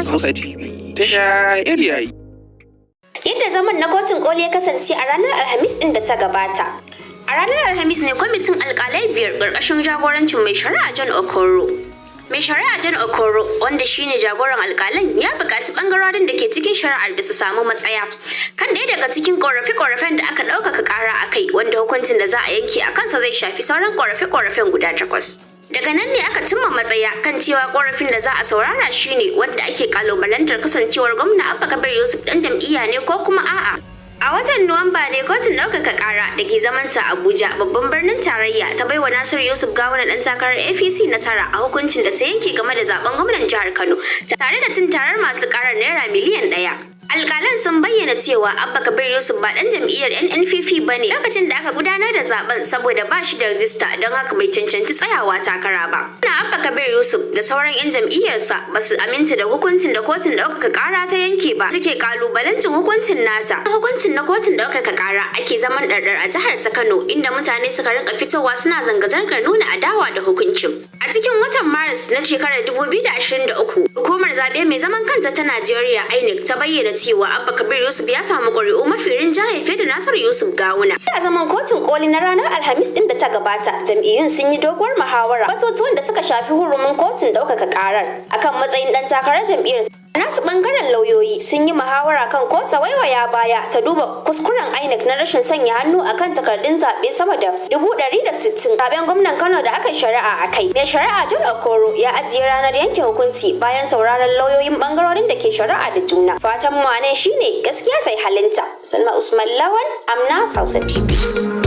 Hausa TV ta yayi. Yadda zaman na kotun koli ya kasance a ranar Alhamis ɗin da ta gabata. A ranar Alhamis ne kwamitin alƙalai biyar ƙarƙashin jagorancin mai shari'a John Okoro. Mai shari'a John Okoro, wanda shine jagoran alƙalan, ya buƙaci ɓangarorin da ke cikin shari'ar da su samu matsaya kan ɗaya daga cikin ƙorafe-ƙorafen da aka ɗaukaka ƙara a kai, wanda hukuncin da za a yanke a kansa zai shafi sauran ƙorafe-ƙorafen guda 8. Daga nan ne aka cimma matsaya kan cewa korafin da za a saurara shine wanda ake kalubalantar kasancewar gwamna Abba Kabir Yusuf dan jam'iyya ne ko kuma a'a. A watan Nuwamba ne kotun ɗaukaka ƙara da ke zamanta Abuja babban birnin tarayya ta baiwa Nasiru Yusuf Gawuna ɗan takarar APC nasara a hukuncin da ta yanke game da zaben gwamnan jihar Kano tare da cin tarar masu ƙarar naira miliyan 1. Alƙalan sun bayyana cewa Abba Kabir Yusuf ba ɗan jam'iyyar NNPP ba ne lokacin da aka gudanar da zaben saboda ba shi da rijista don haka bai cancanci tsayawa takara ba. Na Abba Kabir Yusuf da sauran 'yan jam'iyyarsa ba su aminta da hukuncin da kotun ɗaukaka ƙara ta yanke ba, suke ƙalubalancin hukuncin nata. Hukuncin na kotun ɗaukaka ƙara ake zaman ɗarɗar a jihar ta Kano, inda mutane suka rinka fitowa suna zanga-zangar nuna adawa da hukuncin. A cikin watan Maris na shekarar 2023, hukumar zaɓe mai zaman kanta ta Najeriya INEC ta bayyana cewa Abba Kabir Yusuf ya samu ƙuri'u mafi rinjaye fiye da Nasiru Yusuf Gawuna. A zaman kotun koli na ranar Alhamis ɗin da ta gabata, jam'iyyun sun yi doguwar muhawara batutuwan da suka shafi hurumin kotun ɗaukaka ƙarar akan matsayin ɗan takarar jam'iyyar. A nasu ɓangaren lauyoyi sun yi muhawara kan ko ta waiwaya baya ta duba kuskuren INEC na rashin sanya hannu akan takardun zaɓe sama da 160 zaɓen gwamnan Kano da aka shari'a a kai. Mai shari'a John Okoro ya ajiye ranar yanke hukunci bayan sauraron lauyoyin ɓangarorin da ke shari'a da juna. Fatan mu ne shine gaskiya ta yi halinta. Salma Usman Lawan, Amna Hausa TV.